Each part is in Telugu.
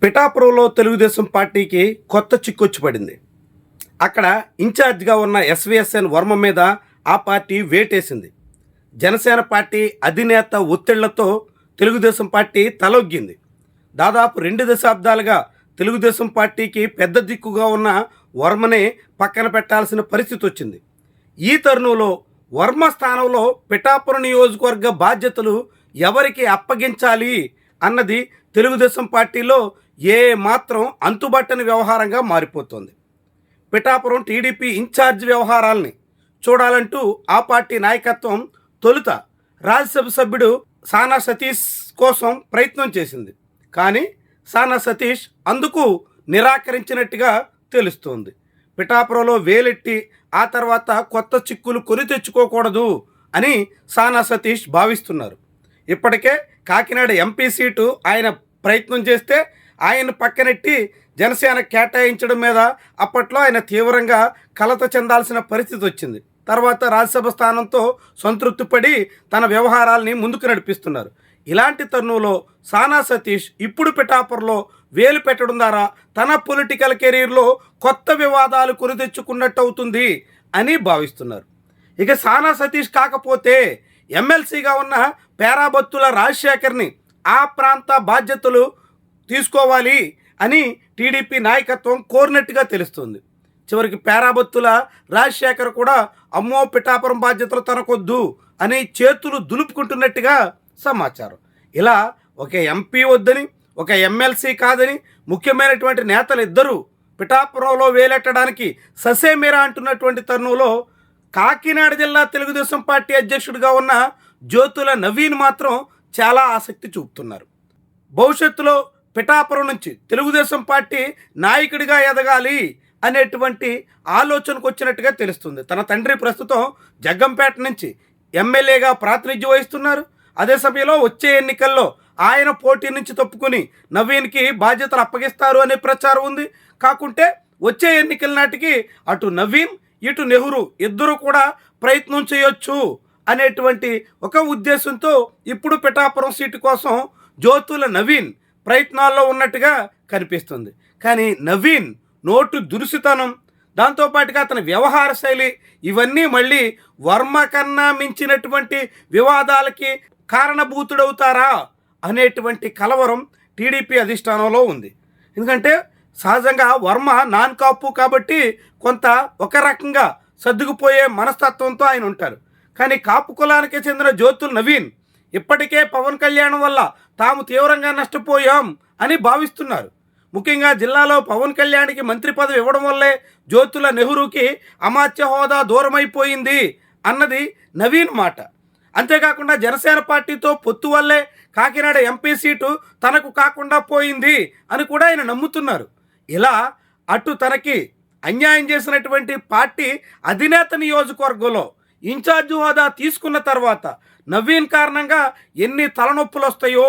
పిఠాపురంలో తెలుగుదేశం పార్టీకి కొత్త చిక్కొచ్చి పడింది. అక్కడ ఇన్ఛార్జిగా ఉన్న ఎస్విఎస్ఎన్ వర్మ మీద ఆ పార్టీ వేటేసింది. జనసేన పార్టీ అధినేత ఒత్తిళ్లతో తెలుగుదేశం పార్టీ తలొగ్గింది. దాదాపు 2 దశాబ్దాలుగా తెలుగుదేశం పార్టీకి పెద్ద దిక్కుగా ఉన్న వర్మనే పక్కన పెట్టాల్సిన పరిస్థితి వచ్చింది. ఈ తరుణంలో వర్మ స్థానంలో పిఠాపురం నియోజకవర్గ బాధ్యతలు ఎవరికి అప్పగించాలి అన్నది తెలుగుదేశం పార్టీలో ఏ మాత్రం అంతుబట్టని వ్యవహారంగా మారిపోతుంది. పిఠాపురం టీడీపీ ఇన్ఛార్జ్ వ్యవహారాల్ని చూడాలంటూ ఆ పార్టీ నాయకత్వం తొలుత రాజ్యసభ సభ్యుడు సానా సతీష్ కోసం ప్రయత్నం చేసింది. కానీ సానా సతీష్ అందుకు నిరాకరించినట్టుగా తెలుస్తోంది. పిఠాపురంలో వేలెట్టి ఆ తర్వాత కొత్త చిక్కులు కొని తెచ్చుకోకూడదు అని సానా సతీష్ భావిస్తున్నారు. ఇప్పటికే కాకినాడ ఎంపీ సీటు ఆయన ప్రయత్నం చేస్తే ఆయన పక్కనెట్టి జనసేన కేటాయించడం మీద అప్పట్లో ఆయన తీవ్రంగా కలత చెందాల్సిన పరిస్థితి వచ్చింది. తర్వాత రాజ్యసభ స్థానంతో సంతృప్తి పడి తన వ్యవహారాల్ని ముందుకు నడిపిస్తున్నారు. ఇలాంటి తరుణంలో సానా సతీష్ ఇప్పుడు పిఠాపురంలో వేలు పెట్టడం ద్వారా తన పొలిటికల్ కెరీర్లో కొత్త వివాదాలు కొని తెచ్చుకున్నట్టు అవుతుంది అని భావిస్తున్నారు. ఇక సానా సతీష్ కాకపోతే ఎమ్మెల్సీగా ఉన్న పేరాబత్తుల రాజశేఖర్ని ఆ ప్రాంత బాధ్యతలు తీసుకోవాలి అని టీడీపీ నాయకత్వం కోరినట్టుగా తెలుస్తుంది. చివరికి పేరాబత్తుల రాజశేఖర్ కూడా అమ్మో పిఠాపురం బాధ్యతలు తనకొద్దు అని చేతులు దులుపుకుంటున్నట్టుగా సమాచారం. ఇలా ఒక ఎంపీ వద్దని, ఒక ఎమ్మెల్సీ కాదని ముఖ్యమైనటువంటి నేతలు ఇద్దరూ పిఠాపురంలో వేలెట్టడానికి ససేమిరా అంటున్నటువంటి తరుణంలో కాకినాడ జిల్లా తెలుగుదేశం పార్టీ అధ్యక్షుడిగా ఉన్న జ్యోతుల నవీన్ మాత్రం చాలా ఆసక్తి చూపుతున్నారు. భవిష్యత్తులో పిఠాపురం నుంచి తెలుగుదేశం పార్టీ నాయకుడిగా ఎదగాలి అనేటువంటి ఆలోచనకు వచ్చినట్టుగా తెలుస్తుంది. తన తండ్రి ప్రస్తుతం జగ్గంపేట నుంచి ఎమ్మెల్యేగా ప్రాతినిధ్యం వహిస్తున్నారు. అదే సమయంలో వచ్చే ఎన్నికల్లో ఆయన పోటీ నుంచి తప్పుకుని నవీన్కి బాధ్యతలు అప్పగిస్తారు అనే ప్రచారం ఉంది. కాకుంటే వచ్చే ఎన్నికల నాటికి అటు నవీన్ ఇటు నెహ్రూ ఇద్దరు కూడా ప్రయత్నం చేయొచ్చు అనేటువంటి ఒక ఉద్దేశంతో ఇప్పుడు పిఠాపురం సీటు కోసం జ్యోతుల నవీన్ ప్రయత్నాల్లో ఉన్నట్టుగా కనిపిస్తుంది. కానీ నవీన్ నోటు దురుసుతనం, దాంతోపాటుగా అతని వ్యవహార శైలి ఇవన్నీ మళ్ళీ వర్మ కన్నా మించినటువంటి వివాదాలకి కారణభూతుడవుతారా అనేటువంటి కలవరం టీడీపీ అధిష్టానంలో ఉంది. ఎందుకంటే సహజంగా వర్మ నాన్ కాపు కాబట్టి కొంత ఒక రకంగా సర్దుకుపోయే మనస్తత్వంతో ఆయన ఉంటారు. కానీ కాపు కులానికి చెందిన జ్యోతుల నవీన్ ఇప్పటికే పవన్ కళ్యాణ్ వల్ల తాము తీవ్రంగా నష్టపోయాం అని భావిస్తున్నారు. ముఖ్యంగా జిల్లాలో పవన్ కళ్యాణ్కి మంత్రి పదవి ఇవ్వడం వల్లే జ్యోతుల నెహ్రూకి అమాత్య హోదా దూరమైపోయింది అన్నది నవీన్ మాట. అంతేకాకుండా జనసేన పార్టీతో పొత్తు వల్లే కాకినాడ ఎంపీ సీటు తనకు కాకుండా పోయింది అని కూడా ఆయన నమ్ముతున్నారు. ఇలా అటు తనకి అన్యాయం చేసినటువంటి పార్టీ అధినేత నియోజకవర్గంలో ఇన్ఛార్జ్ హోదా తీసుకున్న తర్వాత నవీన్ కారణంగా ఎన్ని తలనొప్పులు వస్తాయో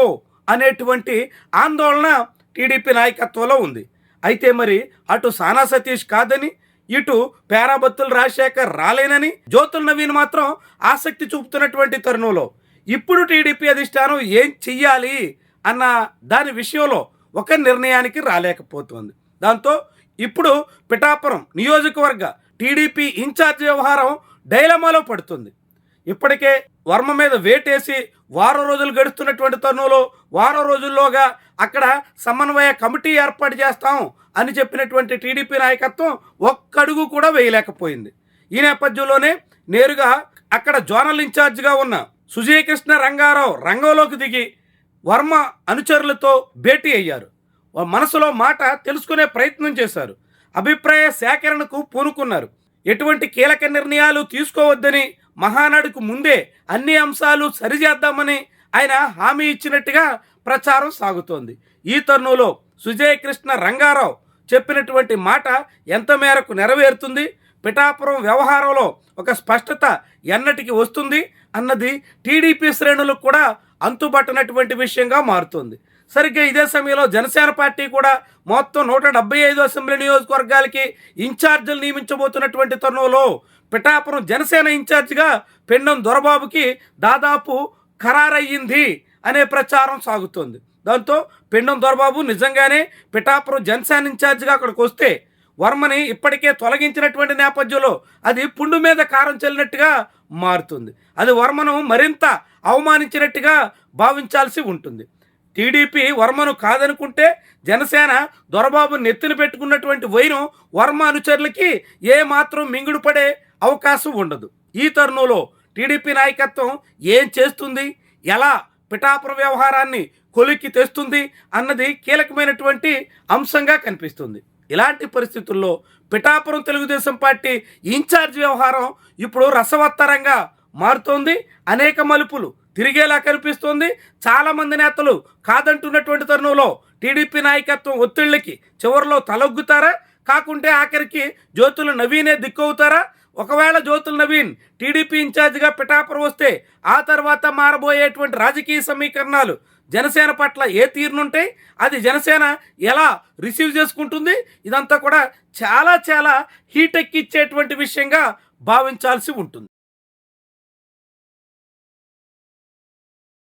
అనేటువంటి ఆందోళన టీడీపీ నాయకత్వంలో ఉంది. అయితే మరి అటు సానా సతీష్ కాదని, ఇటు పేరాబత్తుల రాజశేఖర్ రాలేనని జ్యోతుల నవీన్ మాత్రం ఆసక్తి చూపుతున్నటువంటి తరుణంలో ఇప్పుడు టీడీపీ అధిష్టానం ఏం చెయ్యాలి అన్న దాని విషయంలో ఒక నిర్ణయానికి రాలేకపోతుంది. దాంతో ఇప్పుడు పిఠాపురం నియోజకవర్గ టీడీపీ ఇన్ఛార్జ్ వ్యవహారం డైలమాలో పడుతుంది. ఇప్పటికే వర్మ మీద వేటేసి వారం రోజులు గడుస్తున్నటువంటి తరుణంలో వారం రోజుల్లోగా అక్కడ సమన్వయ కమిటీ ఏర్పాటు చేస్తాం అని చెప్పినటువంటి టీడీపీ నాయకత్వం ఒక్కడుగు కూడా వేయలేకపోయింది. ఈ నేపథ్యంలోనే నేరుగా అక్కడ జోనల్ ఇన్ఛార్జిగా ఉన్న సుజయకృష్ణ రంగారావు రంగంలోకి దిగి వర్మ అనుచరులతో భేటీ అయ్యారు. మనసులో మాట తెలుసుకునే ప్రయత్నం చేశారు. అభిప్రాయ సేకరణకు పూనుకున్నారు. ఎటువంటి కీలక నిర్ణయాలు తీసుకోవద్దని, మహానాడుకు ముందే అన్ని అంశాలు సరిచేద్దామని ఆయన హామీ ఇచ్చినట్టుగా ప్రచారం సాగుతోంది. ఈ తరుణంలో సుజయకృష్ణ రంగారావు చెప్పినటువంటి మాట ఎంత మేరకు నెరవేరుతుంది, పిఠాపురం వ్యవహారంలో ఒక స్పష్టత ఎన్నటికి వస్తుంది అన్నది టీడీపీ శ్రేణులకు కూడా అంతుబట్టనటువంటి విషయంగా మారుతుంది. సరిగ్గా ఇదే సమయంలో జనసేన పార్టీ కూడా మొత్తం 175 అసెంబ్లీ నియోజకవర్గాలకి ఇన్ఛార్జీలు నియమించబోతున్నటువంటి తరుణంలో పిఠాపురం జనసేన ఇన్ఛార్జిగా పెండం దొరబాబుకి దాదాపు ఖరారయ్యింది అనే ప్రచారం సాగుతోంది. దాంతో పిండం దొరబాబు నిజంగానే పిఠాపురం జనసేన ఇన్ఛార్జిగా అక్కడికి వస్తే వర్మని ఇప్పటికే తొలగించినటువంటి నేపథ్యంలో అది పుండు మీద కారం చల్లినట్టుగా మారుతుంది. అది వర్మను మరింత అవమానించినట్టుగా భావించాల్సి ఉంటుంది. టీడీపీ వర్మను కాదనుకుంటే జనసేన దొరబాబు నెత్తిన పెట్టుకున్నటువంటి వైరం వర్మ అనుచరులకి ఏమాత్రం మింగుడు పడే అవకాశం ఉండదు. ఈ తరుణంలో టీడీపీ నాయకత్వం ఏం చేస్తుంది, ఎలా పిఠాపురం వ్యవహారాన్ని కొలిక్కి తెస్తుంది అన్నది కీలకమైనటువంటి అంశంగా కనిపిస్తుంది. ఇలాంటి పరిస్థితుల్లో పిఠాపురం తెలుగుదేశం పార్టీ ఇన్ఛార్జ్ వ్యవహారం ఇప్పుడు రసవత్తరంగా మారుతోంది. అనేక మలుపులు తిరిగేలా కనిపిస్తోంది. చాలామంది నేతలు కాదంటున్నటువంటి తరుణంలో టీడీపీ నాయకత్వం ఒత్తిళ్ళకి చివరిలో తలొగ్గుతారా, కాకుంటే ఆఖరికి జ్యోతుల నవీనే దిక్కవుతారా? ఒకవేళ జ్యోతుల నవీన్ టీడీపీ ఇన్ఛార్జిగా పిఠాపురం వస్తే ఆ తర్వాత మారబోయేటువంటి రాజకీయ సమీకరణాలు జనసేన పట్ల ఏ తీరునుంటాయి, అది జనసేన ఎలా రిసీవ్ చేసుకుంటుంది, ఇదంతా కూడా చాలా చాలా హీటెక్కిచ్చేటువంటి విషయంగా భావించాల్సి ఉంటుంది.